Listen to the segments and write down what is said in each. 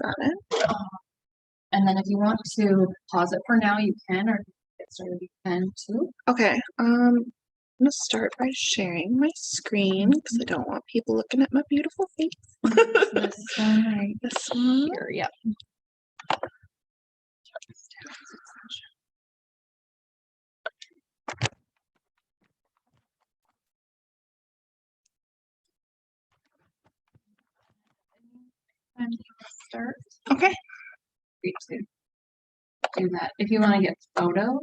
Got it. And then if you want to pause it for now, you can, or get started, you can too. Okay. I'm gonna start by sharing my screen because I don't want people looking at my beautiful face. This one right This one. here, yep. And start. Okay. Free to do that. If you want to get photos.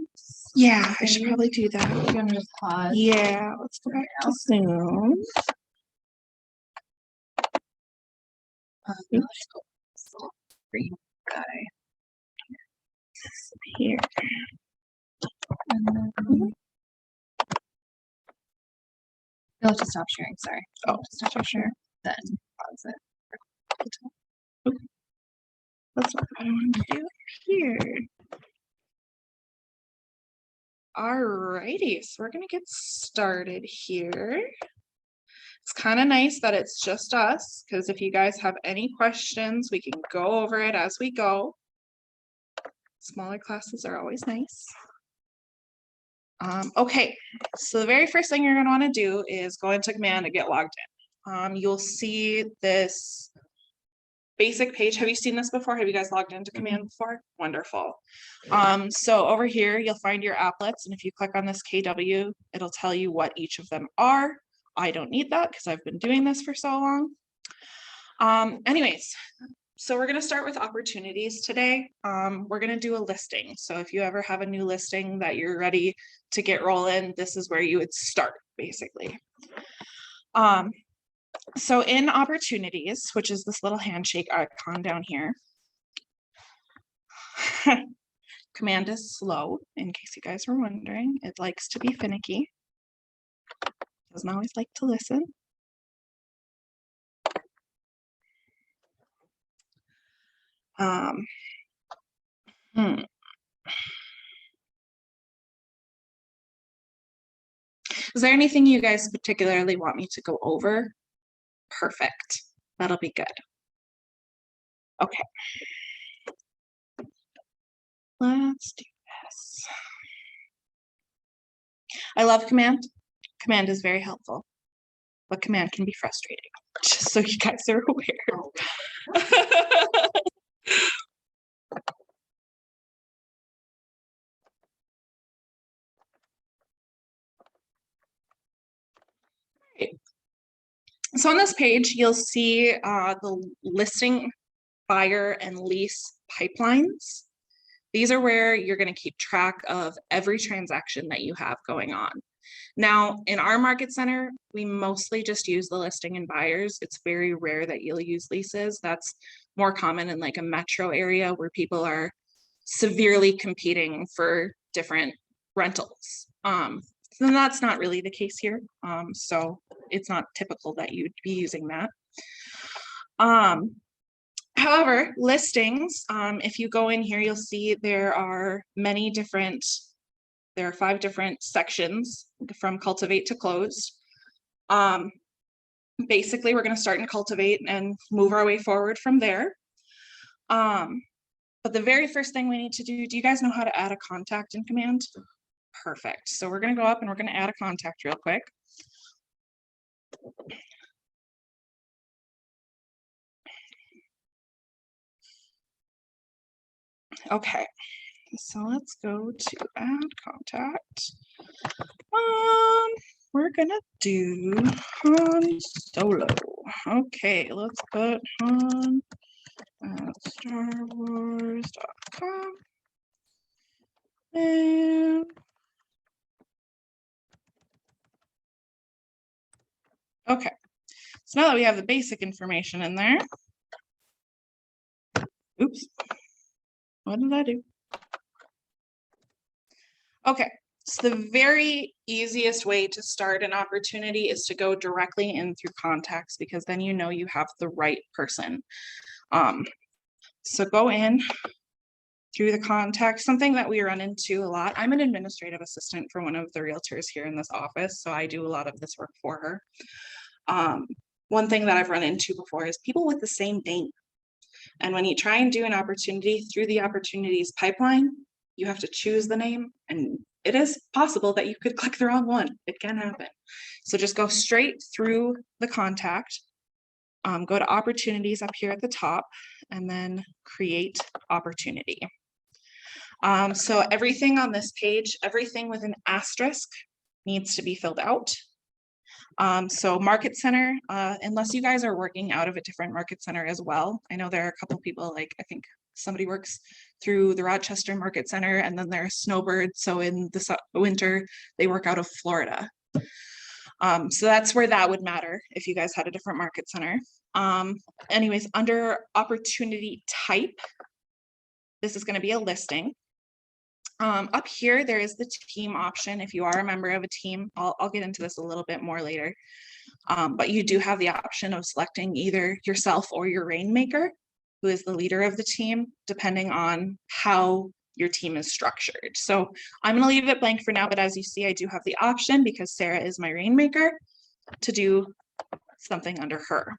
Yeah, I should probably do that. You're gonna just pause. Yeah, let's go back to Zoom. Green guy. Here. And then you'll have to stop sharing, sorry. Oh, Stop share. Then pause it. That's what I want to do here. Alrighty, so we're gonna get started here. It's kind of nice that it's just us, because if you guys have any questions, we can go over it as we go. Smaller classes are always nice. Okay, so the very first thing you're going to want to do is go into Command and get logged in. You'll see this basic page. Have you seen this before? Have you guys logged into Command before? Wonderful. So over here, you'll find your applets, and if you click on this KW, it'll tell you what each of them are. I don't need that because I've been doing this for so long. Anyways, so we're going to start with opportunities today. We're going to do a listing. So if you ever have a new listing that you're ready to get rolling, this is where you would start, basically. So in opportunities, which is this little handshake icon down here, Command is slow, in case you guys were wondering. It likes to be finicky. Doesn't always like to listen. Is there anything you guys particularly want me to go over? Perfect. That'll be good. Okay. Let's do this. I love Command. Command is very helpful, but Command can be frustrating, just so you guys are aware. So on this page, you'll see the listing, buyer, and lease pipelines. These are where you're going to keep track of every transaction that you have going on. Now, in our market center, we mostly just use the listing and buyers. It's very rare that you'll use leases. That's more common in like a metro area where people are severely competing for different rentals. So that's not really the case here. So it's not typical that you'd be using that. However, listings, if you go in here, you'll see there are there are 5 different sections from cultivate to closed. Basically, we're going to start in cultivate and move our way forward from there. But the very first thing we need to do you guys know how to add a contact in Command? Perfect. So we're going to go up and we're going to add a contact real quick. Okay, so let's go to add contact. We're gonna do Han Solo. Okay, let's put Han at StarWars.com. And okay, so now that we have the basic information in there, oops, what did I do? Okay, so the very easiest way to start an opportunity is to go directly in through contacts, because then you know you have the right person. So go in through the contacts. Something that we run into a lot. I'm an administrative assistant for one of the realtors here in this office, so I do a lot of this work for her. One thing that I've run into before is people with the same name. And when you try and do an opportunity through the opportunities pipeline, you have to choose the name, and it is possible that you could click the wrong one. It can happen. So just go straight through the contact, go to opportunities up here at the top, and then create opportunity. So everything on this page, everything with an asterisk needs to be filled out. So market center, unless you guys are working out of a different market center as well. I know there are a couple people, like I think somebody works through the Rochester Market Center, and then there's Snowbird. So in the winter, they work out of Florida. So that's where that would matter if you guys had a different market center. Anyways, under opportunity type, this is going to be a listing. Up here, there is the team option. If you are a member of a team, I'll get into this a little bit more later. But you do have the option of selecting either yourself or your rainmaker, who is the leader of the team, depending on how your team is structured. So I'm going to leave it blank for now, but as you see, I do have the option, because Sarah is my rainmaker, to do something under her.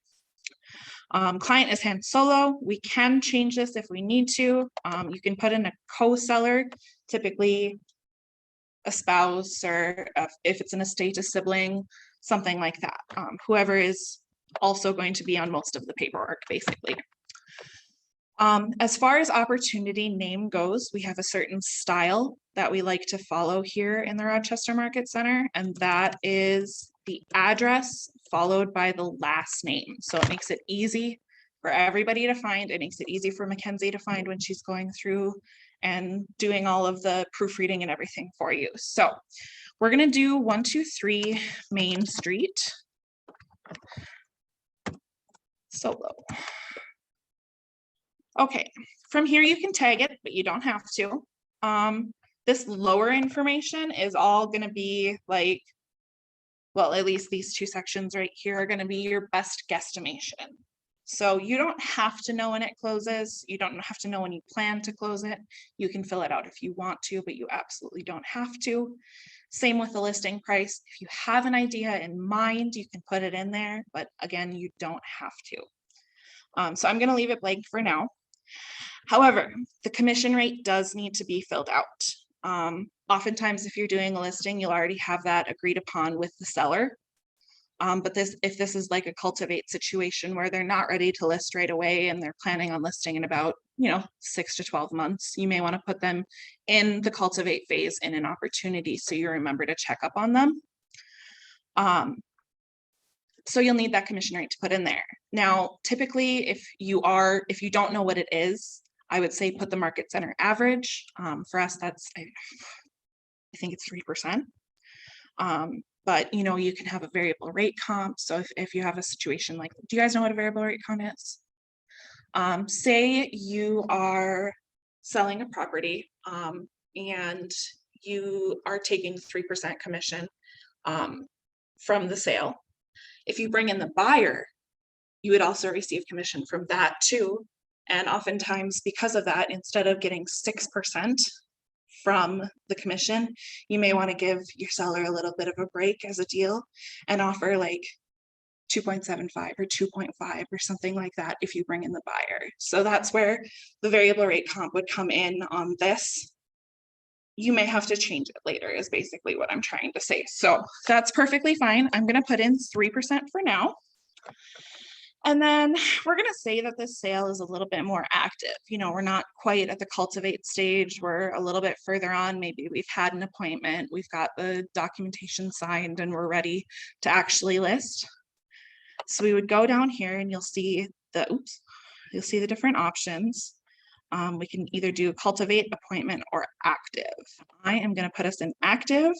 Client is hand solo. We can change this if we need to. You can put in a co-seller, typically a spouse, or if it's an estate, a sibling, something like that. Whoever is also going to be on most of the paperwork, basically. As far as opportunity name goes, we have a certain style that we like to follow here in the Rochester Market Center, and that is the address followed by the last name. So it makes it easy for everybody to find. It makes it easy for Mackenzie to find when she's going through and doing all of the proofreading and everything for you. So we're gonna do 123 Main Street. Solo. Okay, from here you can tag it, but you don't have to. This lower information is all gonna be like, well, at least these two sections right here are gonna be your best guesstimation. So you don't have to know when it closes. You don't have to know when you plan to close it. You can fill it out if you want to, but you absolutely don't have to. Same with the listing price. If you have an idea in mind, you can put it in there, but again, you don't have to. So I'm gonna leave it blank for now. However, the commission rate does need to be filled out. Oftentimes, if you're doing a listing, you'll already have that agreed upon with the seller. But if this is like a cultivate situation where they're not ready to list right away and they're planning on listing in about, 6 to 12 months, you may want to put them in the cultivate phase in an opportunity, so you remember to check up on them. So you'll need that commission rate to put in there. Now, typically, if you don't know what it is, I would say put the market center average. For us, that's, I think it's 3%. But you can have a variable rate comp. So if you have a situation like, do you guys know what a variable rate comp is? Say you are selling a property and you are taking 3% commission from the sale. If you bring in the buyer, you would also receive commission from that too. And oftentimes, because of that, instead of getting 6% from the commission, you may want to give your seller a little bit of a break as a deal and offer like 2.75 or 2.5 or something like that if you bring in the buyer. So that's where the variable rate comp would come in on this. You may have to change it later, is basically what I'm trying to say. So that's perfectly fine. I'm going to put in 3% for now. And then we're going to say that this sale is a little bit more active. We're not quite at the cultivate stage. We're a little bit further on. Maybe we've had an appointment, we've got the documentation signed, and we're ready to actually list. So we would go down here and you'll see the different options. We can either do cultivate, appointment, or active. I am going to put us in active.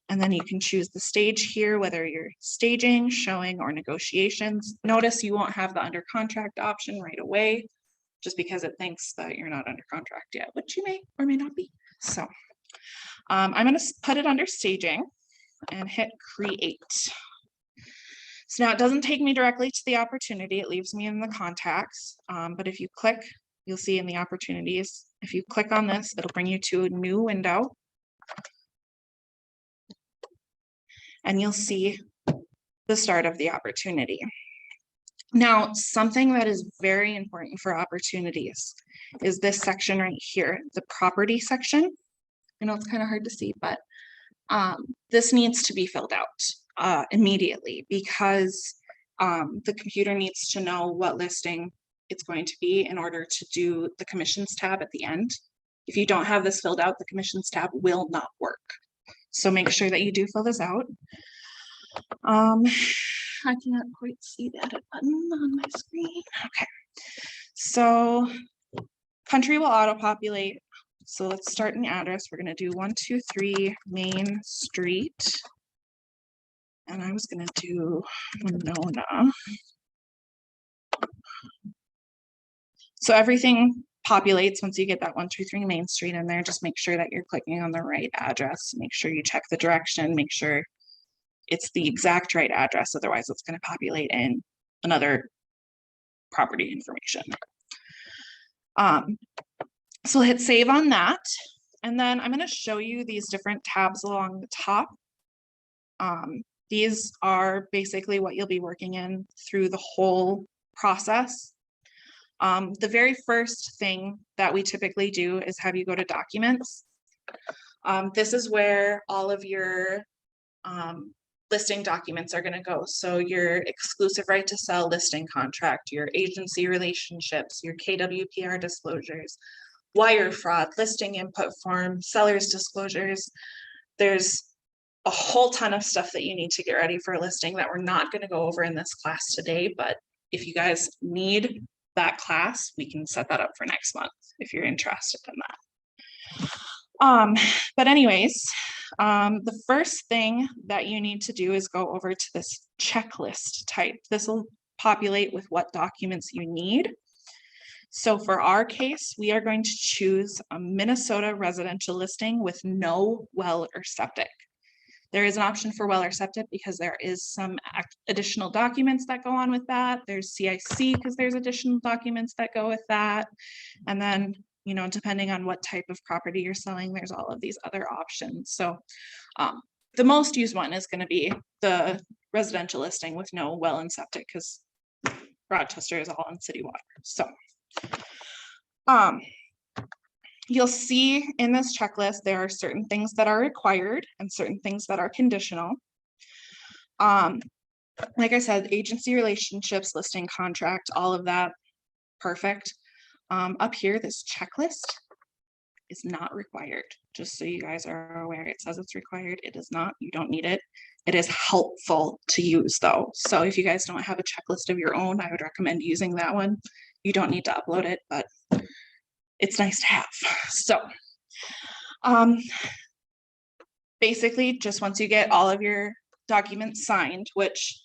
And then you can choose the stage here, whether you're staging, showing, or negotiations. Notice you won't have the under contract option right away, just because it thinks that you're not under contract yet, which you may or may not be. So I'm going to put it under staging and hit create. So now it doesn't take me directly to the opportunity. It leaves me in the contacts. But if you click, you'll see in the opportunities, if you click on this, it'll bring you to a new window. And you'll see the start of the opportunity. Now, something that is very important for opportunities is this section right here, the property section. I know it's kind of hard to see, but this needs to be filled out immediately because the computer needs to know what listing it's going to be in order to do the commissions tab at the end. If you don't have this filled out, the commissions tab will not work. So make sure that you do fill this out. I can't quite see the edit button on my screen. Okay, so country will auto-populate. So let's start an address. We're gonna do 123 Main Street. And I was gonna do Winona. So everything populates once you get that 123 Main Street in there. Just make sure that you're clicking on the right address. Make sure you check the direction, make sure it's the exact right address, otherwise it's going to populate in another property information. So hit save on that, and then I'm going to show you these different tabs along the top. These are basically what you'll be working in through the whole process. The very first thing that we typically do is have you go to documents. This is where all of your listing documents are going to go. So your exclusive right to sell listing contract, your agency relationships, your KWPR disclosures, wire fraud, listing input form, seller's disclosures. There's a whole ton of stuff that you need to get ready for a listing that we're not going to go over in this class today, but if you guys need that class, we can set that up for next month if you're interested in that. But anyways, the first thing that you need to do is go over to this checklist type. This will populate with what documents you need. So for our case, we are going to choose a Minnesota residential listing with no well or septic. There is an option for well or septic because there is some additional documents that go on with that. There's CIC because there's additional documents that go with that. And then, you know, depending on what type of property you're selling, there's all of these other options. So the most used one is going to be the residential listing with no well and septic because Rochester is all on city water. So you'll see in this checklist, there are certain things that are required and certain things that are conditional. Like I said, agency relationships, listing contract, all of that, perfect. Up here, this checklist is not required. Just so you guys are aware, it says it's required. It is not, you don't need it. It is helpful to use though. So if you guys don't have a checklist of your own, I would recommend using that one. You don't need to upload it, but it's nice to have. So basically just once you get all of your documents signed, which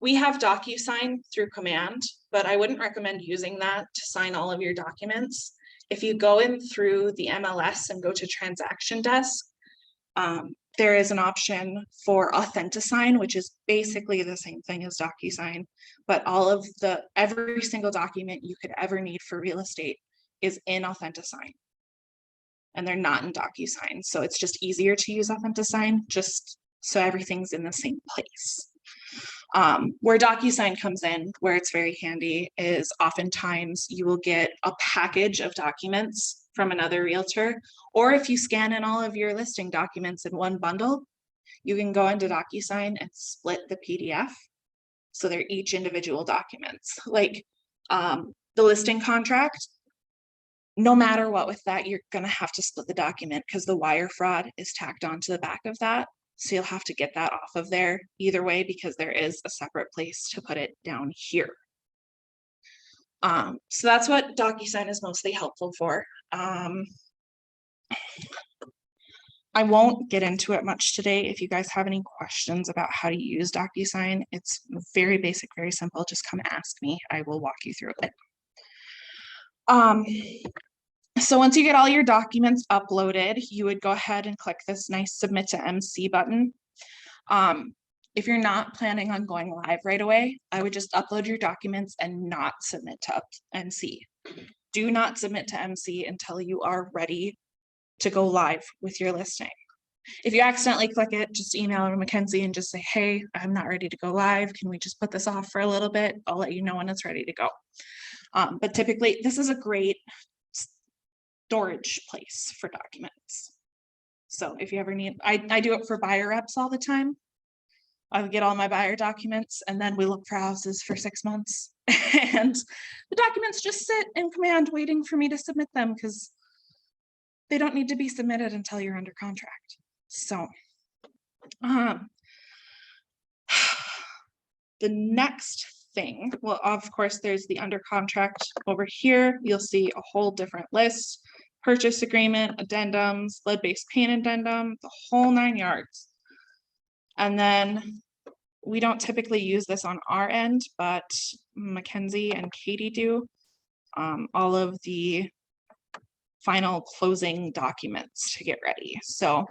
we have DocuSign through Command, but I wouldn't recommend using that to sign all of your documents. If you go in through the MLS and go to Transaction Desk, there is an option for AuthentiSign, which is basically the same thing as DocuSign, but every single document you could ever need for real estate is in AuthentiSign. And they're not in DocuSign. So it's just easier to use AuthentiSign, just so everything's in the same place. Where DocuSign comes in, where it's very handy, is oftentimes you will get a package of documents from another realtor, or if you scan in all of your listing documents in one bundle, you can go into DocuSign and split the PDF. So they're each individual documents. Like the listing contract, no matter what with that, you're gonna have to split the document because the wire fraud is tacked onto the back of that. So you'll have to get that off of there either way because there is a separate place to put it down here. So that's what DocuSign is mostly helpful for. I won't get into it much today. If you guys have any questions about how to use DocuSign, it's very basic, very simple. Just come ask me. I will walk you through it. So once you get all your documents uploaded, you would go ahead and click this nice Submit to MC button. If you're not planning on going live right away, I would just upload your documents and not submit to MC. Do not submit to MC until you are ready to go live with your listing. If you accidentally click it, just email Mackenzie and just say, hey, I'm not ready to go live. Can we just put this off for a little bit? I'll let you know when it's ready to go. But typically, this is a great storage place for documents. So if you ever need, I do it for buyer reps all the time. I would get all my buyer documents and then we look for houses for 6 months. And the documents just sit in command waiting for me to submit them because they don't need to be submitted until you're under contract. So the next thing, well, of course, there's the under contract over here. You'll see a whole different list: purchase agreement, addendums, lead-based paint addendum, the whole 9 yards. And then we don't typically use this on our end, but Mackenzie and Katie do. All of the final closing documents to get ready. So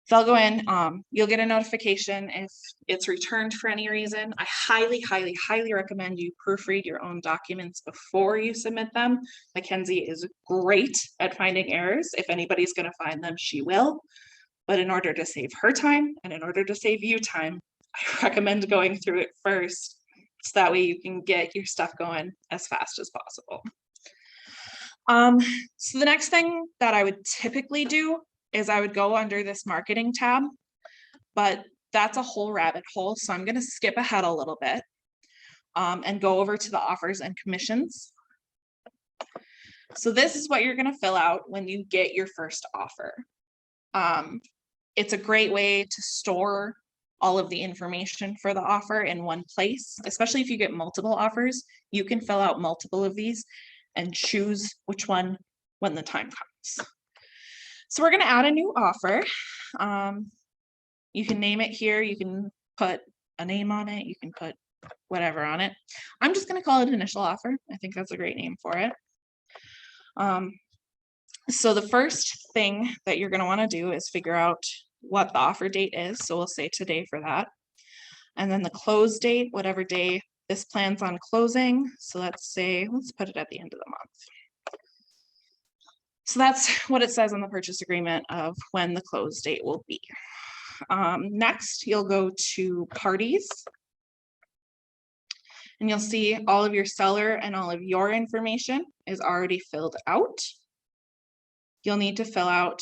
they'll go in, you'll get a notification if it's returned for any reason. I highly, highly, highly recommend you proofread your own documents before you submit them. Mackenzie is great at finding errors. If anybody's going to find them, she will. But in order to save her time and in order to save you time, I recommend going through it first so that way you can get your stuff going as fast as possible. So the next thing that I would typically do is I would go under this marketing tab, but that's a whole rabbit hole. So I'm going to skip ahead a little bit and go over to the offers and commissions. So this is what you're going to fill out when you get your first offer. It's a great way to store all of the information for the offer in one place, especially if you get multiple offers. You can fill out multiple of these and choose which one when the time comes. So we're going to add a new offer. You can name it here. You can put a name on it. You can put whatever on it. I'm just going to call it initial offer. I think that's a great name for it. So the first thing that you're going to want to do is figure out what the offer date is. So we'll say today for that. And then the close date, whatever day this plans on closing. So let's put it at the end of the month. So that's what it says on the purchase agreement of when the close date will be. Next, you'll go to parties. And you'll see all of your seller and all of your information is already filled out. You'll need to fill out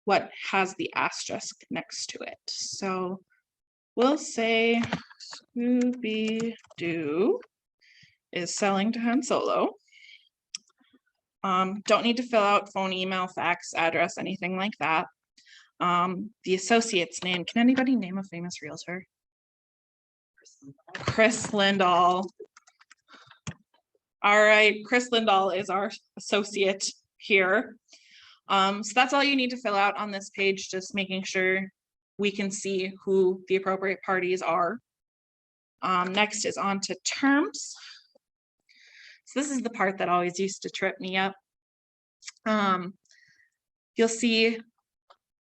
what has the asterisk next to it. So we'll say Scooby-Doo is selling to Han Solo. Don't need to fill out phone, email, fax, address, anything like that. The associate's name. Can anybody name a famous realtor? Chris Lindahl. All right, Chris Lindahl is our associate here. So that's all you need to fill out on this page, just making sure we can see who the appropriate parties are. Next is on to terms. So this is the part that always used to trip me up. You'll see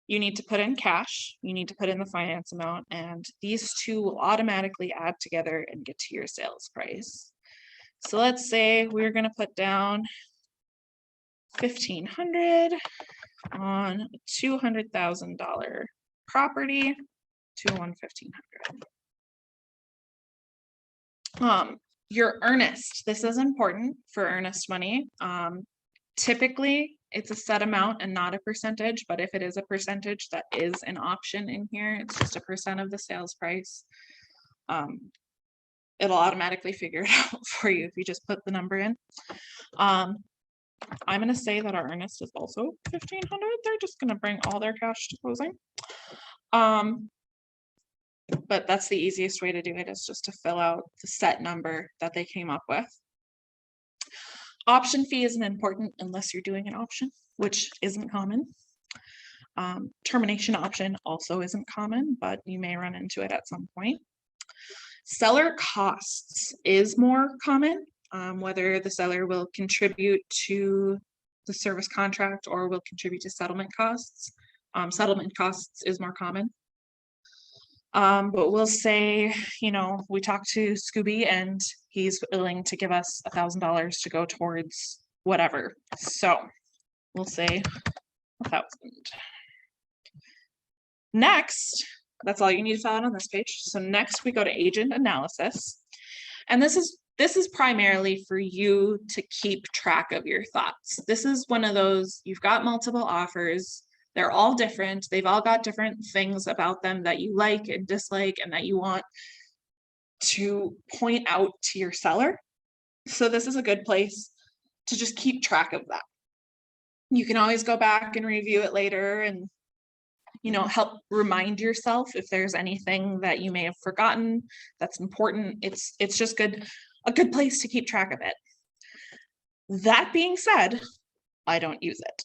you need to put in cash, you need to put in the finance amount, and these two will automatically add together and get to your sales price. So let's say we're going to put down $1,500 on a $200,000 property to $1,500. Your earnest, this is important for earnest money. Typically it's a set amount and not a percentage, but if it is a percentage, that is an option in here. It's just a percent of the sales price. It'll automatically figure it out for you if you just put the number in. I'm going to say that our earnest is also $1,500. They're just going to bring all their cash to closing. But that's the easiest way to do it, is just to fill out the set number that they came up with. Option fee isn't important unless you're doing an option, which isn't common. Termination option also isn't common, but you may run into it at some point. Seller costs is more common, whether the seller will contribute to the service contract or will contribute to settlement costs. Settlement costs is more common. But we'll say, you know, we talked to Scooby and he's willing to give us $1,000 to go towards whatever. So we'll say 1,000. Next, that's all you need to fill out on this page. So next we go to agent analysis. And this is primarily for you to keep track of your thoughts. This is one of those, you've got multiple offers. They're all different. They've all got different things about them that you like and dislike and that you want to point out to your seller. So this is a good place to just keep track of that. You can always go back and review it later and, you know, help remind yourself if there's anything that you may have forgotten that's important. It's just good, a good place to keep track of it. That being said, I don't use it.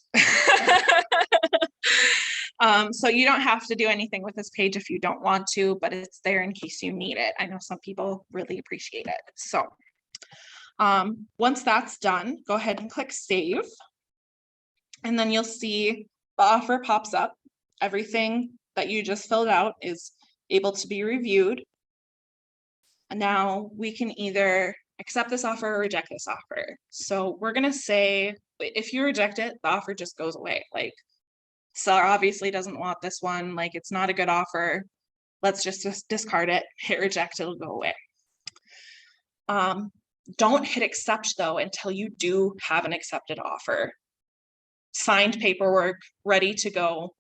So you don't have to do anything with this page if you don't want to, but it's there in case you need it. I know some people really appreciate it. So once that's done, go ahead and click save. And then you'll see the offer pops up. Everything that you just filled out is able to be reviewed. And now we can either accept this offer or reject this offer. So we're going to say, if you reject it, the offer just goes away. Like, seller obviously doesn't want this one. Like, it's not a good offer. Let's just discard it, hit reject, it'll go away. Don't hit accept though until you do have an accepted offer. Signed paperwork, ready to go.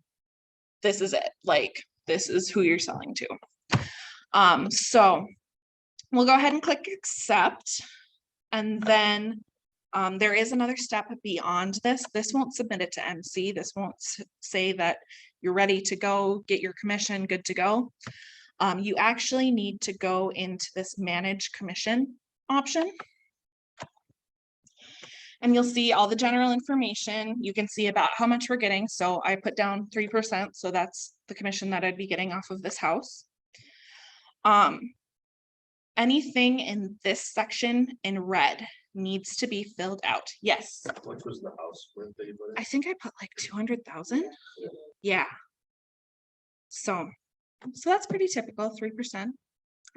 This is it. Like, this is who you're selling to. So we'll go ahead and click accept. And then there is another step beyond this. This won't submit it to MC. This won't say that you're ready to go, get your commission, good to go. You actually need to go into this manage commission option. And you'll see all the general information. You can see about how much we're getting. So I put down 3%. So that's the commission that I'd be getting off of this house. Anything in this section in red needs to be filled out. Yes. Which was the house? I think I put like 200,000. Yeah. So that's pretty typical, 3%.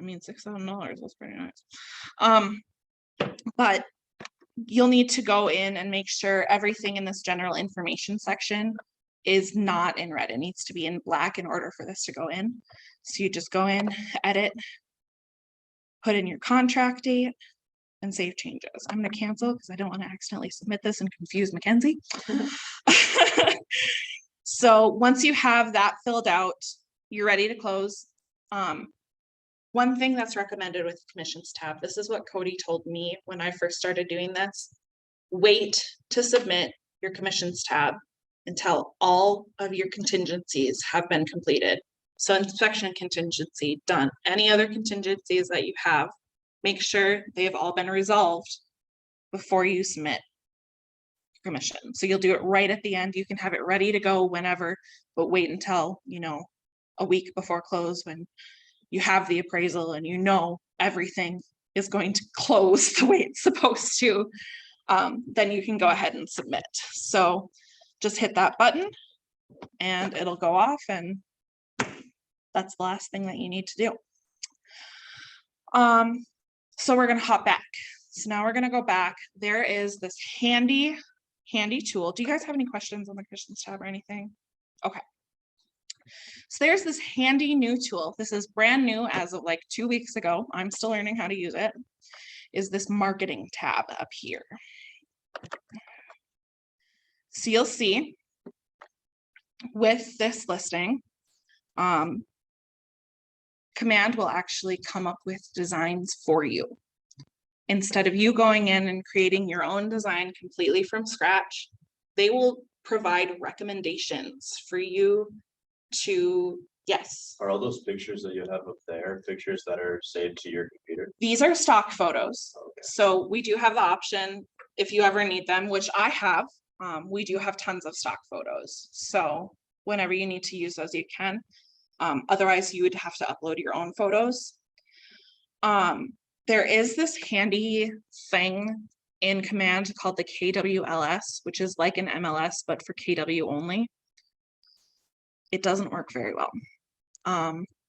I mean, $6,000, that's pretty nice. But you'll need to go in and make sure everything in this general information section is not in red. It needs to be in black in order for this to go in. So you just go in, edit, put in your contract date, and save changes. I'm going to cancel because I don't want to accidentally submit this and confuse Mackenzie. So once you have that filled out, you're ready to close. One thing that's recommended with the commissions tab, this is what Cody told me when I first started doing this. Wait to submit your commissions tab until all of your contingencies have been completed. So inspection contingency done. Any other contingencies that you have, make sure they've all been resolved before you submit your commission. So you'll do it right at the end. You can have it ready to go whenever, but wait until, you know, a week before close when you have the appraisal and you know everything is going to close the way it's supposed to. Then you can go ahead and submit. So just hit that button and it'll go off, and that's the last thing that you need to do. So we're going to hop back. So now we're going to go back. There is this handy tool. Do you guys have any questions on the commissions tab or anything? Okay. So there's this handy new tool. This is brand new as of like 2 weeks ago. I'm still learning how to use it. Is this marketing tab up here. So you'll see with this listing, Command will actually come up with designs for you. Instead of you going in and creating your own design completely from scratch, they will provide recommendations for you to, yes. Are all those pictures that you have up there pictures that are saved to your computer? These are stock photos. Okay. So we do have the option if you ever need them, which I have. We do have tons of stock photos. So whenever you need to use those, you can. Otherwise, you would have to upload your own photos. There is this handy thing in Command called the KWLS, which is like an MLS, but for KW only. It doesn't work very well.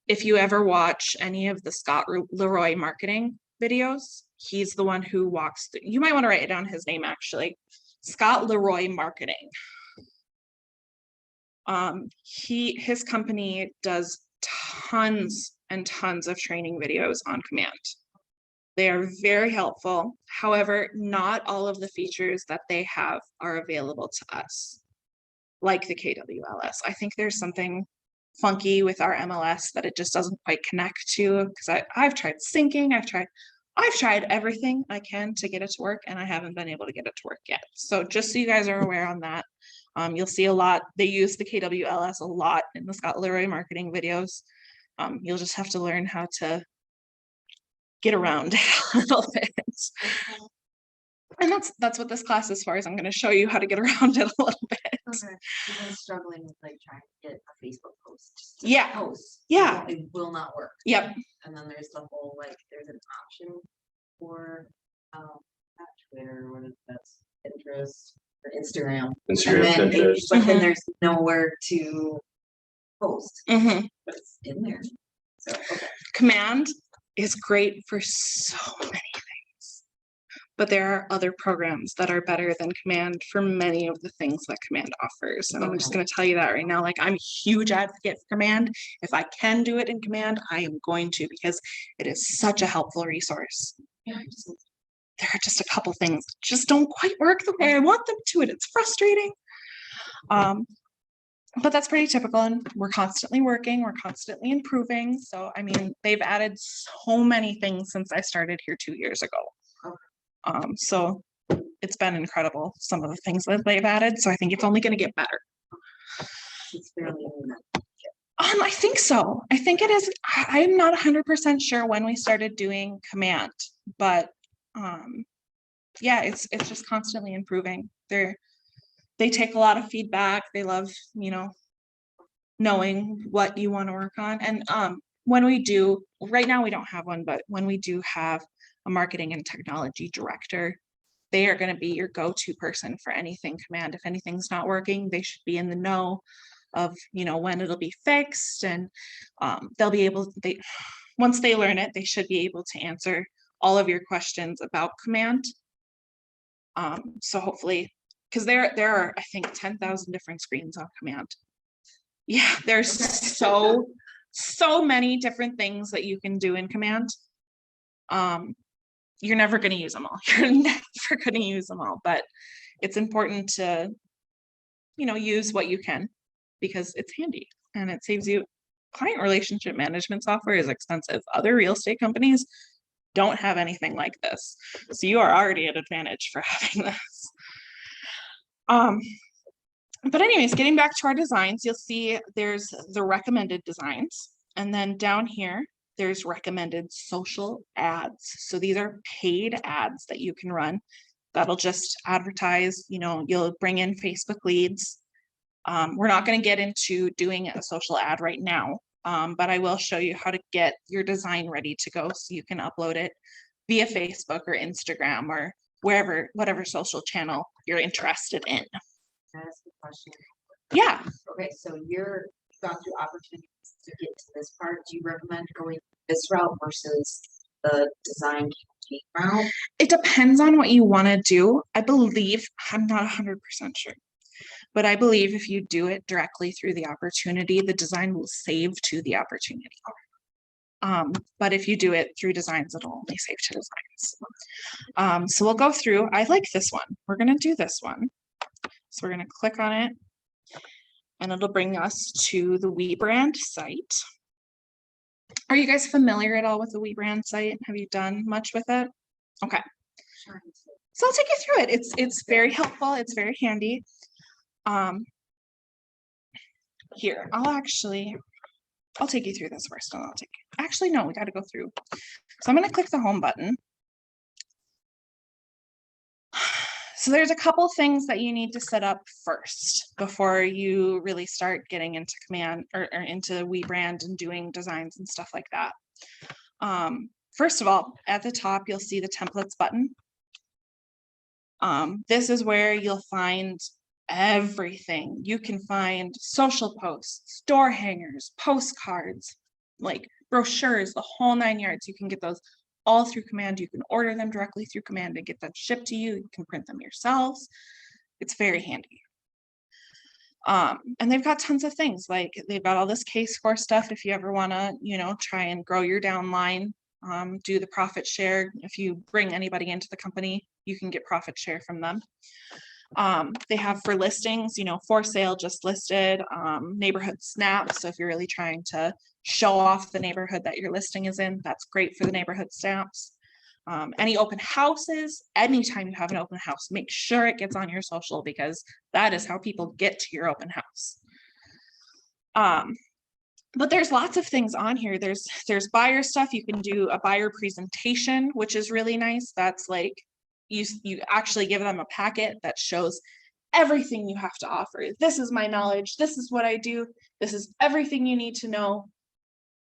If you ever watch any of the Scott Leroy marketing videos, he's the one who walks through. You might want to write down his name actually. Scott Leroy Marketing. His company does tons and tons of training videos on command. They are very helpful. However, not all of the features that they have are available to us, like the KWLS. I think there's something funky with our MLS that it just doesn't quite connect to, because I've tried syncing, I've tried everything I can to get it to work, and I haven't been able to get it to work yet. So just so you guys are aware on that, you'll see a lot, they use the KWLS a lot in the Scott Leroy marketing videos. You'll just have to learn how to get around it a little bit. And that's what this class is for, is I'm going to show you how to get around it a little bit. Okay. I've been struggling with like trying to get a Facebook post. just to Yeah. Post. Yeah. It will not work. Yep. And then there's the whole, like, there's an option for, not Twitter, what is that, Pinterest, or Instagram. Instagram, And then, Pinterest. but then Mhm. there's nowhere to post, Mhm. but it's in there. So, okay. Command is great for so many things, but there are other programs that are better than Command for many of the things that Command offers. And I'm just going to tell you that right now. Like, I'm a huge advocate for Command. If I can do it in Command, I am going to, because it is such a helpful resource. There are just a couple things that just don't quite work the way I want them to, and it's frustrating. But that's pretty typical, and we're constantly working, we're constantly improving. So, I mean, they've added so many things since I started here 2 years ago. So it's been incredible, some of the things that they've added. So I think it's only going to get better. It's fairly new. I think so. I think it is. I'm not 100% sure when we started doing Command, but yeah, it's just constantly improving. They take a lot of feedback. They love, knowing what you want to work on. And when we do, right now we don't have one, but when we do have a marketing and technology director, they are going to be your go-to person for anything Command. If anything's not working, they should be in the know of, when it'll be fixed, and they'll be able, once they learn it, they should be able to answer all of your questions about Command. So hopefully, because there are, I think, 10,000 different screens on Command. Yeah, there's so many different things that you can do in Command. You're never going to use them all. You're never going to use them all, but it's important to, use what you can, because it's handy and it saves you. Client relationship management software is expensive. Other real estate companies don't have anything like this. So you are already at advantage for having this. But anyways, getting back to our designs, you'll see there's the recommended designs. And then down here, there's recommended social ads. So these are paid ads that you can run that'll just advertise, you'll bring in Facebook leads. We're not going to get into doing a social ad right now, but I will show you how to get your design ready to go so you can upload it via Facebook or Instagram or whatever social channel you're interested in. Can I ask a question? Yeah. Okay, so you're gone through opportunities to get to this part. Do you recommend going this route versus the design campaign route? It depends on what you want to do. I believe, I'm not 100% sure, but I believe if you do it directly through the opportunity, the design will save to the opportunity. But if you do it through designs, it'll only save to designs. So we'll go through. I like this one. We're going to do this one. So we're going to click on it, and it'll bring us to the WeBrand site. Are you guys familiar at all with the WeBrand site? Have you done much with it? Okay. So I'll take you through it. It's very helpful. It's very handy. Here, I'll take you through this first, and actually, no, we got to go through. So I'm going to click the home button. So there's a couple things that you need to set up first before you really start getting into Command or into WeBrand and doing designs and stuff like that. First of all, at the top, you'll see the templates button. This is where you'll find everything. You can find social posts, door hangers, postcards, like brochures, the whole 9 yards. You can get those all through Command. You can order them directly through Command and get them shipped to you. You can print them yourselves. It's very handy. And they've got tons of things, like they've got all this K-score stuff if you ever want to, you know, try and grow your downline, do the profit share. If you bring anybody into the company, you can get profit share from them. They have for listings, you know, for sale, just listed, neighborhood snaps. So if you're really trying to show off the neighborhood that your listing is in, that's great for the neighborhood snaps. Any open houses, anytime you have an open house, make sure it gets on your social, because that is how people get to your open house. But there's lots of things on here. There's buyer stuff. You can do a buyer presentation, which is really nice. That's like you actually give them a packet that shows everything you have to offer. This is my knowledge. This is what I do. This is everything you need to know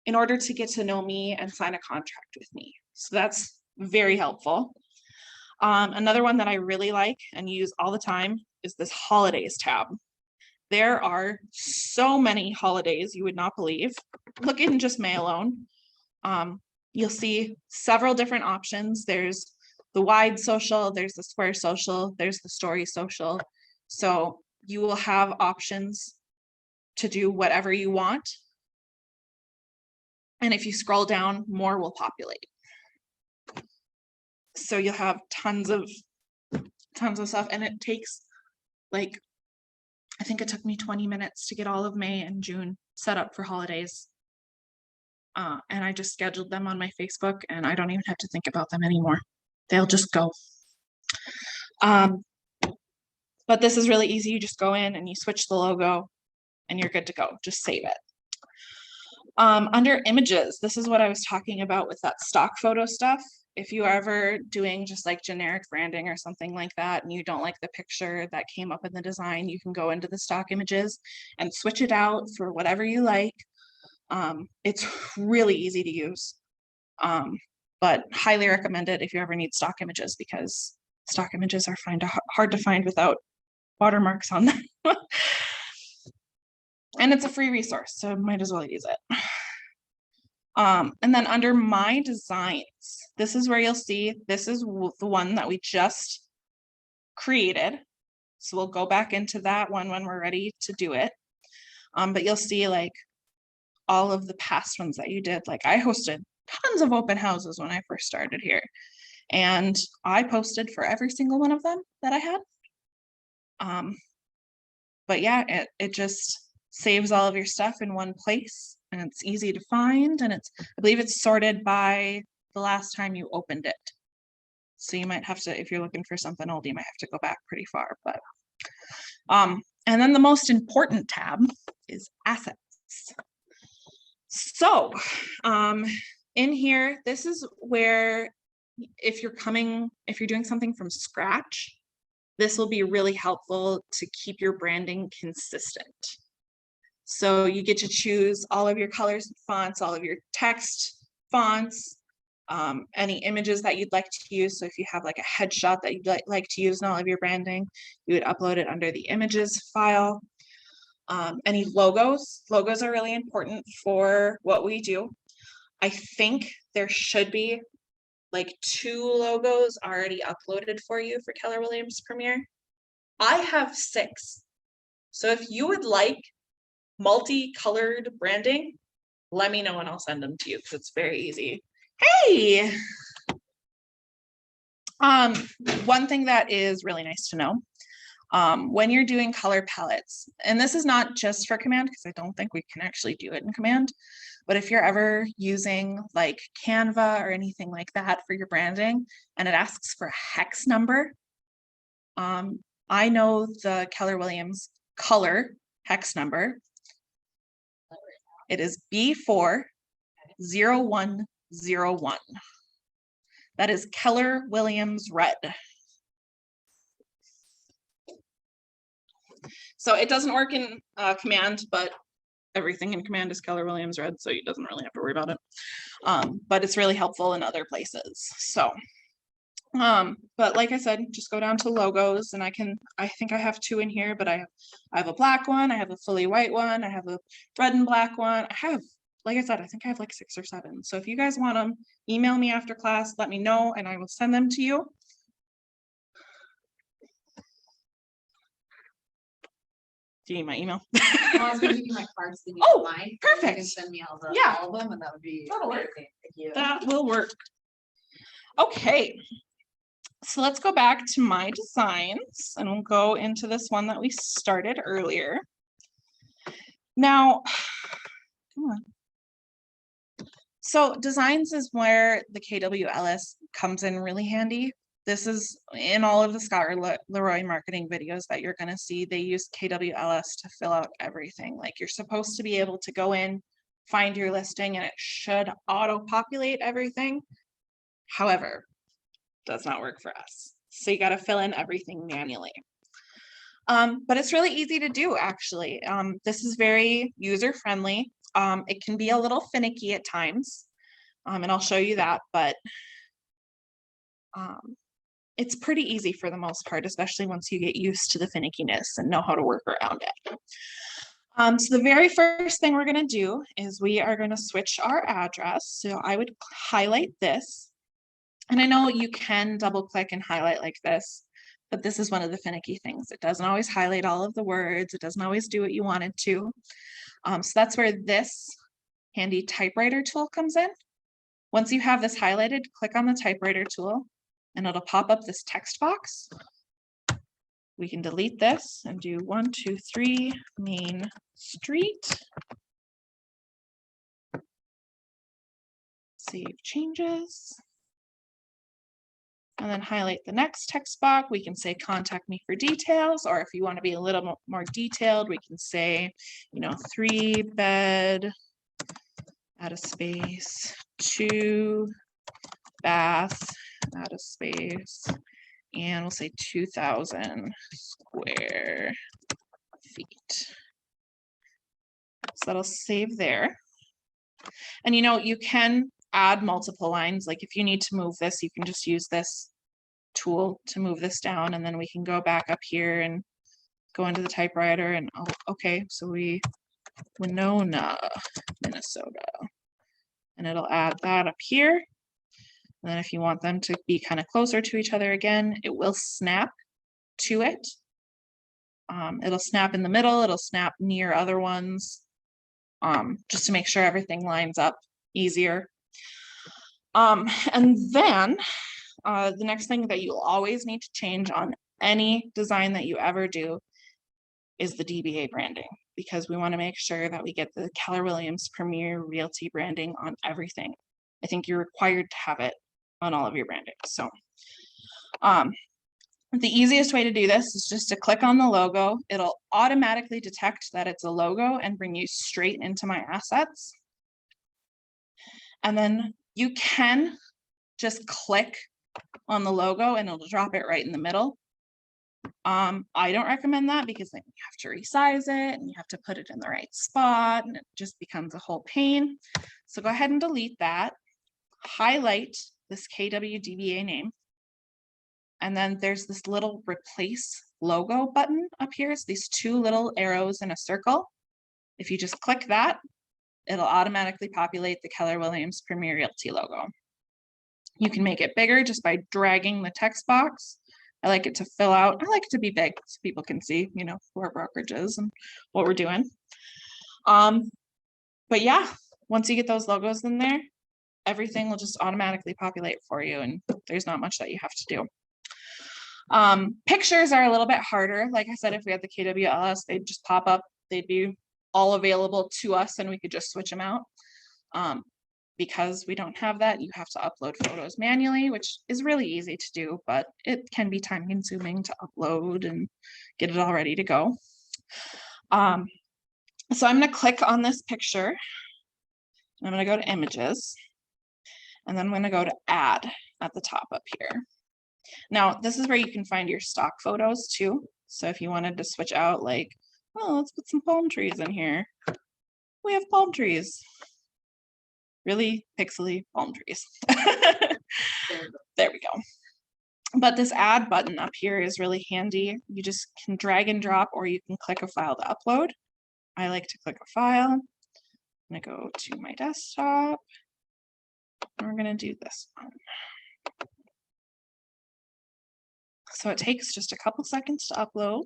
in order to get to know me and sign a contract with me. So that's very helpful. Another one that I really like and use all the time is this holidays tab. There are so many holidays you would not believe. Look in just May alone. You'll see several different options. There's the wide social, there's the square social, there's the story social. So you will have options to do whatever you want. And if you scroll down, more will populate. So you'll have tons of stuff, and it takes like, I think it took me 20 minutes to get all of May and June set up for holidays. And I just scheduled them on my Facebook, and I don't even have to think about them anymore. They'll just go. But this is really easy. You just go in and you switch the logo and you're good to go. Just save it. Under images, this is what I was talking about with that stock photo stuff. If you are ever doing just like generic branding or something like that, and you don't like the picture that came up in the design, you can go into the stock images and switch it out for whatever you like. It's really easy to use, but highly recommend it if you ever need stock images, because stock images are hard to find without watermarks on them. And it's a free resource, so might as well use it. And then under my designs, this is where you'll see, this is the one that we just created. So we'll go back into that one when we're ready to do it. But you'll see like all of the past ones that you did. Like I hosted tons of open houses when I first started here, and I posted for every single one of them that I had. But yeah, it just saves all of your stuff in one place, and it's easy to find, and I believe it's sorted by the last time you opened it. So you might have to, if you're looking for something old, you might have to go back pretty far. But and then the most important tab is assets. So in here, this is where if you're doing something from scratch, this will be really helpful to keep your branding consistent. So you get to choose all of your colors and fonts, all of your text fonts, any images that you'd like to use. So if you have like a headshot that you'd like to use in all of your branding, you would upload it under the images file. Any logos are really important for what we do. I think there should be like 2 logos already uploaded for you for Keller Williams Premier. I have 6. So if you would like multicolored branding, let me know and I'll send them to you, because it's very easy. Hey, one thing that is really nice to know, when you're doing color palettes, and this is not just for Command, because I don't think we can actually do it in Command, but if you're ever using like Canva or anything like that for your branding, and it asks for a hex number, I know the Keller Williams color hex number. It is B40101. That is Keller Williams red. So it doesn't work in Command, but everything in Command is Keller Williams red, so it doesn't really have to worry about it. But it's really helpful in other places. So, but like I said, just go down to logos, and I think I have 2 in here, but I have a black one, I have a fully white one, I have a red and black one. Like I said, I think I have like 6 or 7. So if you guys want them, email me after class, let me know, and I will send them to you. Do you need my email? Well, I was gonna give you my cards, then you Oh, have mine. You can perfect. send me all Yeah. all of them, and that would be That'll work. amazing. Thank you. That will work. Okay. So let's go back to my designs and we'll go into this one that we started earlier. Now, come on. So designs is where the KWLS comes in really handy. This is in all of the Scott Leroy marketing videos that you're going to see. They use KWLS to fill out everything. Like you're supposed to be able to go in, find your listing, and it should auto-populate everything. However, does not work for us. So you got to fill in everything manually. But it's really easy to do, actually. This is very user-friendly. It can be a little finicky at times, and I'll show you that, but it's pretty easy for the most part, especially once you get used to the finickiness and know how to work around it. So the very first thing we're going to do is we are going to switch our address. So I would highlight this. And I know you can double click and highlight like this, but this is one of the finicky things. It doesn't always highlight all of the words. It doesn't always do what you want it to. So that's where this handy typewriter tool comes in. Once you have this highlighted, click on the typewriter tool and it'll pop up this text box. We can delete this and do 123 Main Street. Save changes. And then highlight the next text box. We can say contact me for details, or if you want to be a little more detailed, we can say, 3-bed, add a space, 2-bath, add a space, and we'll say 2,000 square feet. So that'll save there. And you can add multiple lines. Like if you need to move this, you can just use this tool to move this down, and then we can go back up here and go into the typewriter and okay, so Winona, Minnesota, and it'll add that up here. And then if you want them to be kind of closer to each other again, it will snap to it. It'll snap in the middle, it'll snap near other ones, just to make sure everything lines up easier. And then the next thing that you'll always need to change on any design that you ever do is the DBA branding, because we want to make sure that we get the Keller Williams Premier Realty branding on everything. I think you're required to have it on all of your branding. So the easiest way to do this is just to click on the logo. It'll automatically detect that it's a logo and bring you straight into my assets. And then you can just click on the logo and it'll drop it right in the middle. I don't recommend that because then you have to resize it and you have to put it in the right spot and it just becomes a whole pain. So go ahead and delete that, highlight this KWDBA name, and then there's this little replace logo button up here. It's these two little arrows in a circle. If you just click that, it'll automatically populate the Keller Williams Premier Realty logo. You can make it bigger just by dragging the text box. I like it to fill out. I like it to be big so people can see, who our brokerage is and what we're doing. But yeah, once you get those logos in there, everything will just automatically populate for you and there's not much that you have to do. Pictures are a little bit harder. Like I said, if we had the KWLS, they'd just pop up. They'd be all available to us and we could just switch them out. Because we don't have that, you have to upload photos manually, which is really easy to do, but it can be time consuming to upload and get it all ready to go. So I'm going to click on this picture. I'm going to go to images and then I'm going to go to add at the top up here. Now, this is where you can find your stock photos too. So if you wanted to switch out like, oh, let's put some palm trees in here. We have palm trees. Really pixely palm trees. There we go. But this add button up here is really handy. You just can drag and drop, or you can click a file to upload. I like to click a file. I'm gonna go to my desktop. And we're gonna do this one. So it takes just a couple seconds to upload.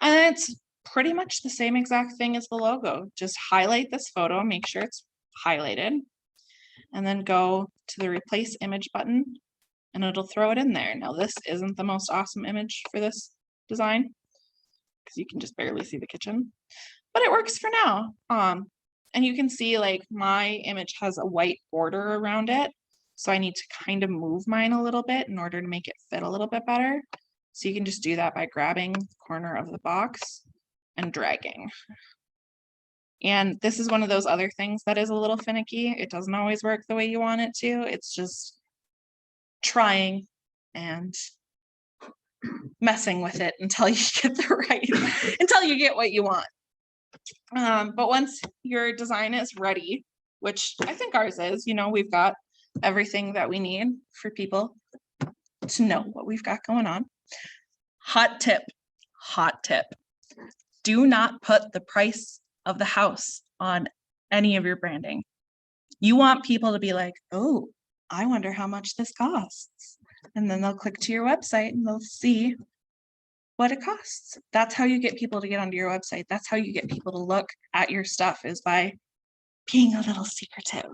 And it's pretty much the same exact thing as the logo. Just highlight this photo, make sure it's highlighted, and then go to the replace image button and it'll throw it in there. Now this isn't the most awesome image for this design because you can just barely see the kitchen, but it works for now. And you can see like my image has a white border around it. So I need to kind of move mine a little bit in order to make it fit a little bit better. So you can just do that by grabbing the corner of the box and dragging. And this is one of those other things that is a little finicky. It doesn't always work the way you want it to. It's just trying and messing with it until you get the right, until you get what you want. But once your design is ready, which I think ours is, you know, we've got everything that we need for people to know what we've got going on. Hot tip. Do not put the price of the house on any of your branding. You want people to be like, oh, I wonder how much this costs. And then they'll click to your website and they'll see what it costs. That's how you get people to get onto your website. That's how you get people to look at your stuff, is by being a little secretive.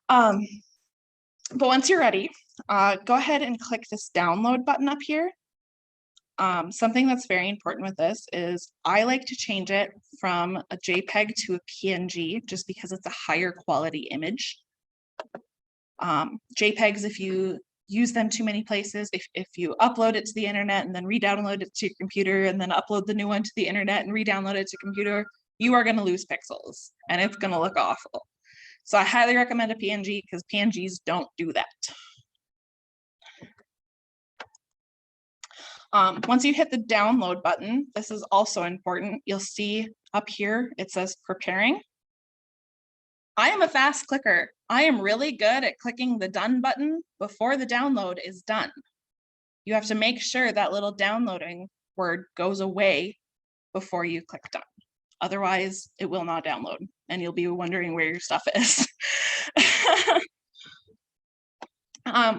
But once you're ready, go ahead and click this download button up here. Something that's very important with this is I like to change it from a JPEG to a PNG just because it's a higher quality image. JPEGs, if you use them too many places, if you upload it to the internet and then re-download it to your computer and then upload the new one to the internet and re-download it to computer, you are going to lose pixels and it's going to look awful. So I highly recommend a PNG because PNGs don't do that. Once you hit the download button, this is also important. You'll see up here, it says preparing. I am a fast clicker. I am really good at clicking the done button before the download is done. You have to make sure that little downloading word goes away before you click done. Otherwise, it will not download and you'll be wondering where your stuff is.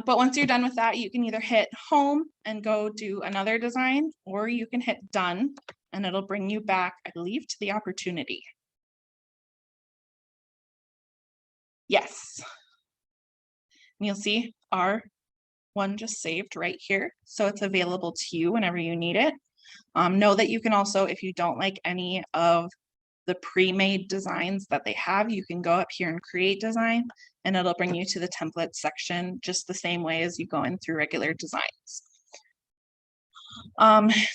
But once you're done with that, you can either hit home and go do another design, or you can hit done and it'll bring you back, I believe, to the opportunity. Yes. And you'll see our one just saved right here. So it's available to you whenever you need it. Know that you can also, if you don't like any of the pre-made designs that they have, you can go up here and create design and it'll bring you to the template section just the same way as you go in through regular designs.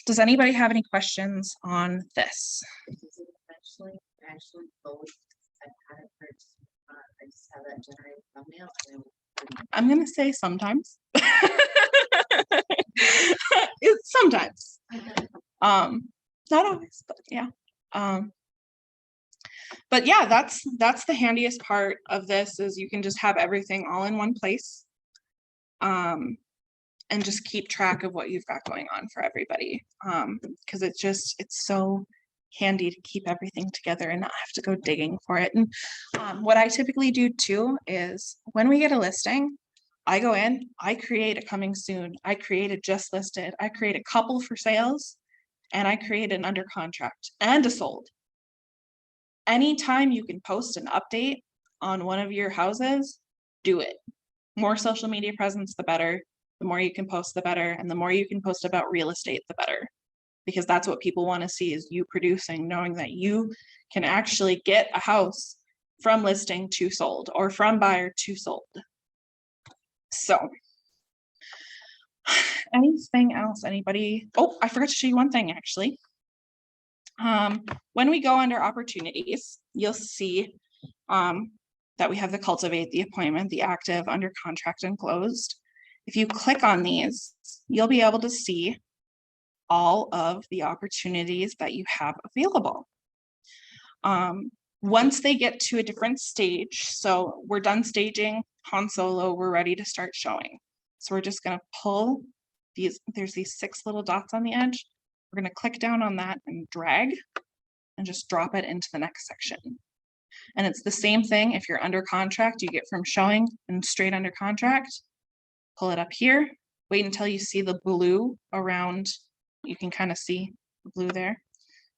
Does anybody have any questions on this? Actually both. I've had it for, I just have that generated thumbnail. I'm gonna say sometimes. It's sometimes. Not always, but yeah. But yeah, that's the handiest part of this, is you can just have everything all in one place. And just keep track of what you've got going on for everybody. Because it's so handy to keep everything together and not have to go digging for it. And what I typically do too is when we get a listing, I go in, I create a coming soon, I create a just listed, I create a couple for sales, and I create an under contract and a sold. Anytime you can post an update on one of your houses, do it. More social media presence, the better. The more you can post, the better. And the more you can post about real estate, the better. Because that's what people want to see, is you producing, knowing that you can actually get a house from listing to sold, or from buyer to sold. So anything else, anybody? Oh, I forgot to show you one thing actually. When we go under opportunities, you'll see that we have the cultivate, the appointment, the active, under contract, and closed. If you click on these, you'll be able to see all of the opportunities that you have available. Once they get to a different stage, so we're done staging Han Solo, we're ready to start showing. So we're just going to pull these, there's these 6 little dots on the edge. We're going to click down on that and drag and just drop it into the next section. And it's the same thing if you're under contract, you get from showing and straight under contract. Pull it up here, wait until you see the blue around you can kind of see the blue there.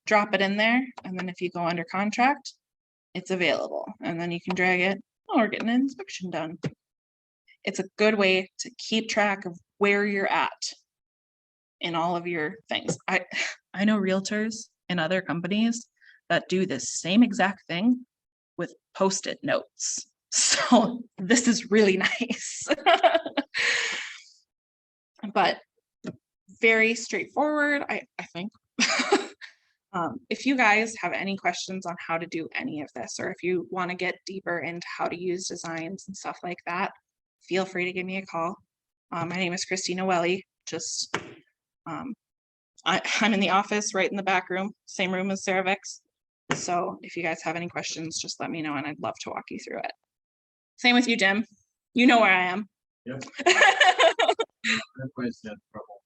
Drop it in there, and then if you go under contract, it's available, and then you can drag it. Oh, we're getting an inspection done. It's a good way to keep track of where you're at in all of your things. I know realtors and other companies that do the same exact thing with Post-it notes. So this is really nice. But very straightforward, I think. If you guys have any questions on how to do any of this, or if you want to get deeper into how to use designs and stuff like that, feel free to give me a call. My name is Kristina Welle. Just I'm in the office right in the back room, same room as Sarah Vicks. So if you guys have any questions, just let me know and I'd love to walk you through it. Same with you, Jim. You know where I am. Yep. Everybody's had trouble.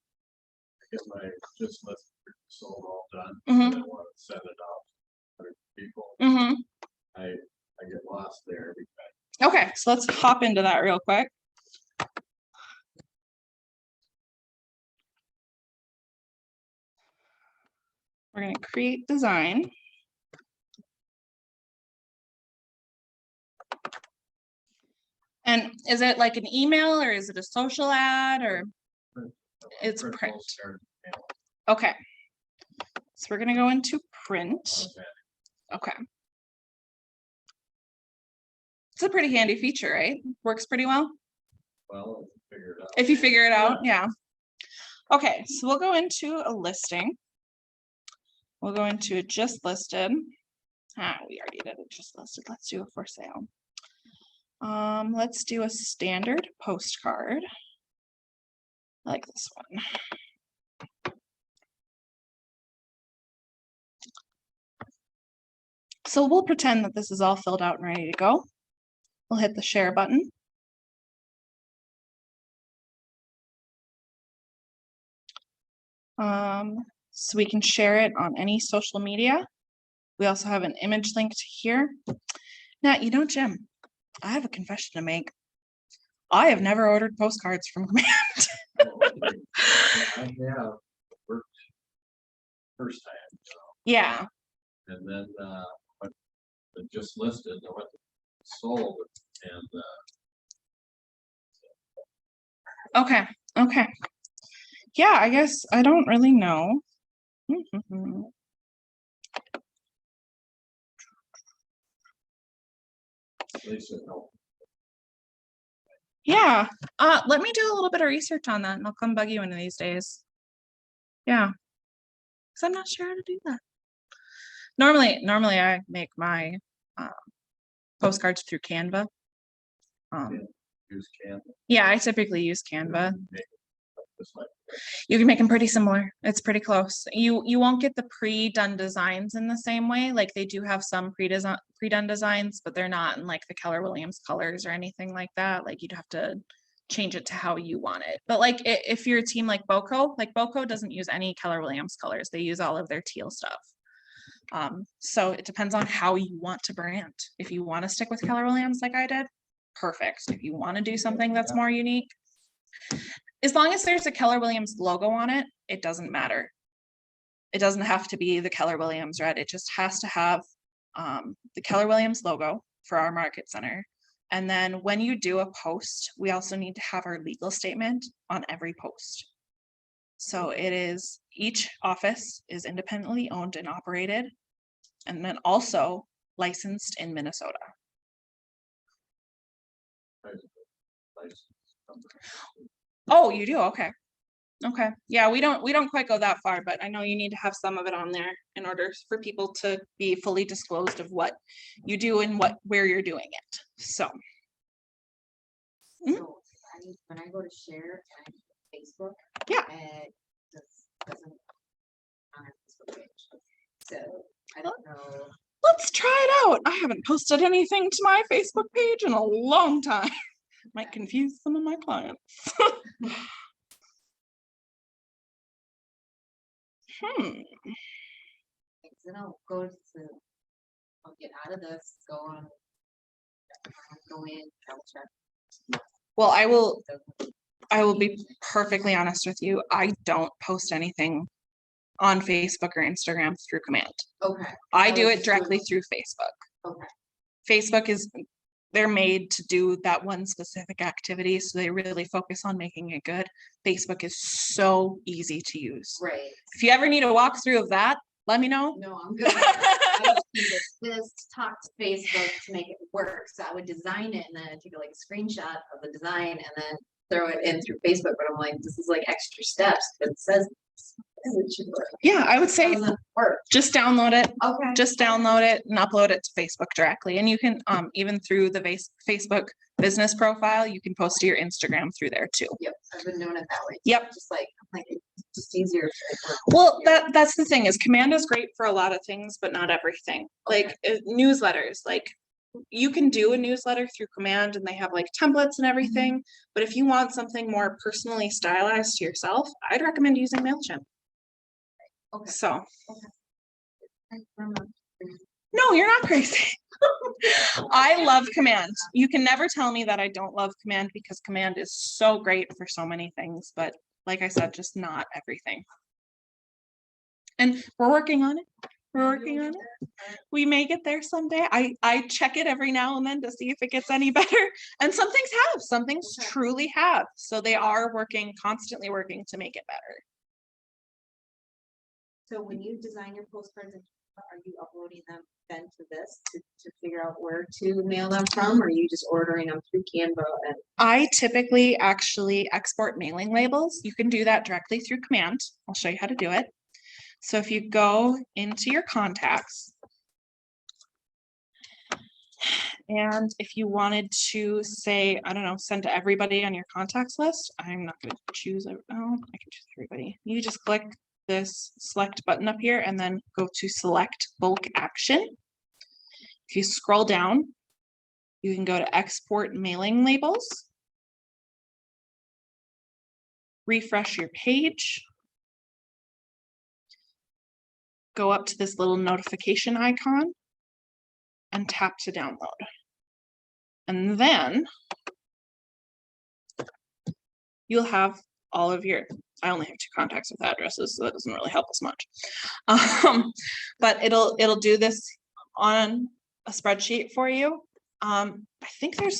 I get my just list sold all done. Mhm. I want to send it out to other people. Mm-hmm. I get lost there every time. Okay, so let's hop into that real quick. We're going to create design. And is it like an email or is it a social ad or it's print? Okay. So we're going to go into print. Okay. It's a pretty handy feature, right? Works pretty well. Well, figure it out. If you figure it out, yeah. Okay, so we'll go into a listing. We'll go into a just listed. We already did it just listed. Let's do a for sale. Let's do a standard postcard. Like this one. So we'll pretend that this is all filled out and ready to go. We'll hit the share button. So we can share it on any social media. We also have an image linked here. Now, you know, Jim, I have a confession to make. I have never ordered postcards from Command. I have worked first time, Yeah. and then went to just listed, I went to sold, and Okay. Okay. Yeah, I guess I don't really know. at least it helped. Yeah. Let me do a little bit of research on that and I'll come bug you one of these days. Yeah. Because I'm not sure how to do that. Normally I make my postcards through Canva. Use Canva. Yeah, I typically use Canva. Make it this way. You can make them pretty similar. It's pretty close. You won't get the pre-done designs in the same way. Like they do have some pre-done designs, but they're not in like the Keller Williams colors or anything like that. Like you'd have to change it to how you want it. But like if you're a team like Boco doesn't use any Keller Williams colors. They use all of their teal stuff. So it depends on how you want to brand. If you want to stick with Keller Williams like I did, perfect. If you want to do something that's more unique, as long as there's a Keller Williams logo on it, it doesn't matter. It doesn't have to be the Keller Williams red. It just has to have the Keller Williams logo for our market center. And then when you do a post, we also need to have our legal statement on every post. So it is, each office is independently owned and operated, and then also licensed in Minnesota. Oh, you do? Okay. Okay. Yeah, we don't quite go that far, but I know you need to have some of it on there in order for people to be fully disclosed of what you do and where you're doing it. So. So when I go to share and Facebook. Yeah. It doesn't on our Facebook page. So I don't know. Let's try it out. I haven't posted anything to my Facebook page in a long time. Might confuse some of my clients. Then I'll get out of this, go in, double check. Well, I will be perfectly honest with you. I don't post anything on Facebook or Instagram through command. Okay. I I do was it just directly doing- through Facebook. Okay. Facebook is, they're made to do that one specific activity, so they really focus on making it good. Facebook is so easy to use. Right. If you ever need a walkthrough of that, let me know. No, I'm good. I just needed this to talk to Facebook to make it work. So I would design it and then I'd take like a screenshot of the design and then throw it in through Facebook. But I'm like, this is like extra steps, but it says it should work. Yeah, I would say Doesn't work. just download it. Okay. Just download it and upload it to Facebook directly. And you can, even through the Facebook business profile, you can post to your Instagram through there too. Yep, I've been doing it that way. Yep. Just like, I'm like, it's just easier. to work. Well, that's the thing is command is great for a lot of things, but not everything. Like newsletters, like you can do a newsletter through command and they have like templates and everything. But if you want something more personally stylized to yourself, I'd recommend using MailChimp. Okay. So, Thanks very much. no, you're not crazy. I love command. You can never tell me that I don't love command because command is so great for so many things, but like I said, just not everything. And we're working on it. We're working on it. We may get there someday. I check it every now and then to see if it gets any better. And some things have, some things Okay. truly have. So they are working, constantly working to make it better. So when you design your postcards, are you uploading them then to this to figure out where to mail them from? Or are you just ordering them through Canva and? I typically actually export mailing labels. You can do that directly through command. I'll show you how to do it. So if you go into your contacts, and if you wanted to say, I don't know, send to everybody on your contacts list, I'm not going to choose, I can choose everybody. You just click this select button up here and then go to select bulk action. If you scroll down, you can go to export mailing labels. Refresh your page. Go up to this little notification icon and tap to download. And then you'll have all of your, I only have 2 contacts with addresses, so that doesn't really help us much. But it'll do this on a spreadsheet for you. I think I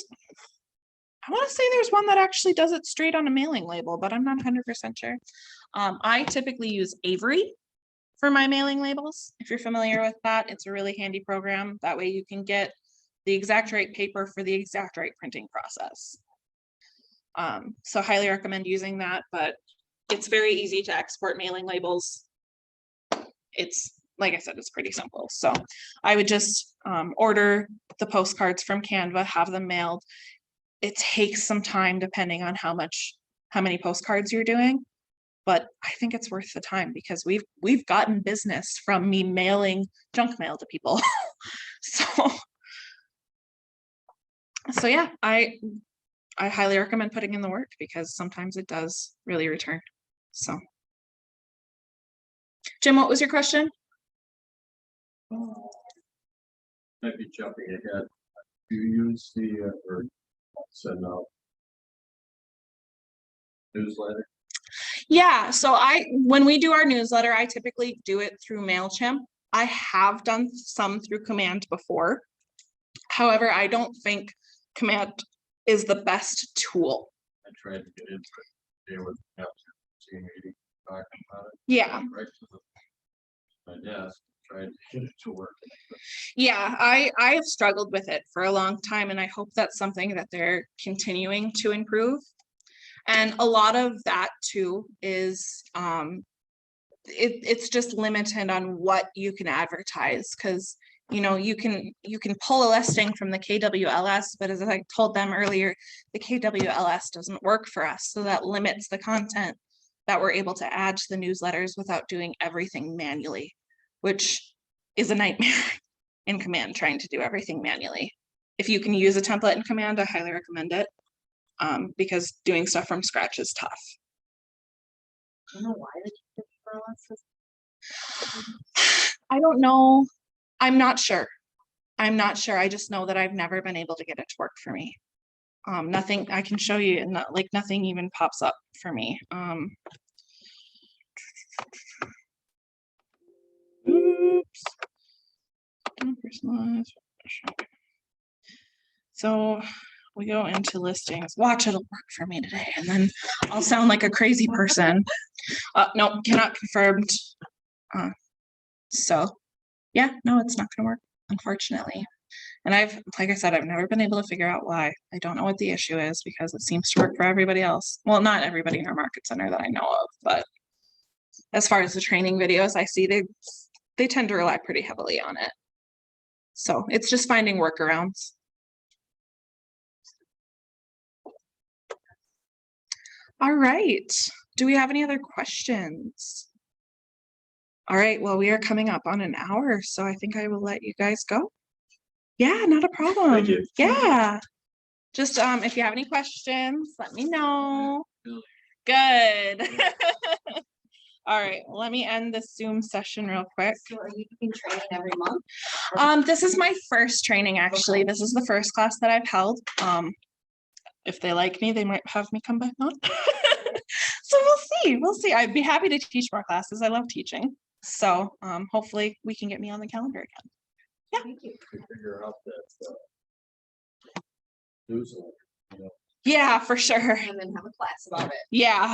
want to say there's one that actually does it straight on a mailing label, but I'm not 100% sure. I typically use Avery for my mailing labels. If you're familiar with that, it's a really handy program. That way you can get the exact right paper for the exact right printing process. So highly recommend using that, but it's very easy to export mailing labels. It's, like I said, it's pretty simple. So I would just order the postcards from Canva, have them mailed. It takes some time depending on how many postcards you're doing, but I think it's worth the time because we've gotten business from me mailing junk mail to people. So yeah, I highly recommend putting in the work because sometimes it does really return. So Jim, what was your question? Might be jumping ahead. Do you use the, or send out newsletter? Yeah, so when we do our newsletter, I typically do it through MailChimp. I have done some through command before. However, I don't think command is the best tool. I tried to get into it today with meeting, talking about it. Yeah. Right to my desk, tried to get it to work. Yeah, I've struggled with it for a long time, and I hope that's something that they're continuing to improve. And a lot of that too is it's just limited on what you can advertise, because you know you can pull a listing from the KWLS, but as I told them earlier, the KWLS doesn't work for us, so that limits the content that we're able to add to the newsletters without doing everything manually, which is a nightmare in command, trying to do everything manually. If you can use a template in command, I highly recommend it, because doing stuff from scratch is tough. I don't know why they keep it I don't know. I'm not sure. I just know that I've never been able to get it to work for me. Nothing I can show you, and like nothing even pops up for me. Oops. Personalized. So we go into listings. Watch, it'll work for me today, and then I'll sound like a crazy person. No, cannot confirmed. So yeah, no, it's not gonna work, unfortunately. And like I said, I've never been able to figure out why. I don't know what the issue is because it seems to work for everybody else. Well, not everybody in our market center that I know of, but as far as the training videos I see, they tend to rely pretty heavily on it. So it's just finding workarounds. All right. Do we have any other questions? All right. Well, we are coming up on an hour, so I think I will let you guys go. Yeah, not a problem. Thank you. Yeah. Just if you have any questions, let me know. Good. All right. Well, let me end this Zoom session real quick. So are you doing training every month? This is my first training, actually. This is the first class that I've held. If they like me, they might have me come back on. So we'll see. I'd be happy to teach more classes. I love teaching. So hopefully we can get me on the calendar again. Yeah. Thank you. Figure out that newsletter, you know. Yeah, for sure. And then have a class about it. Yeah.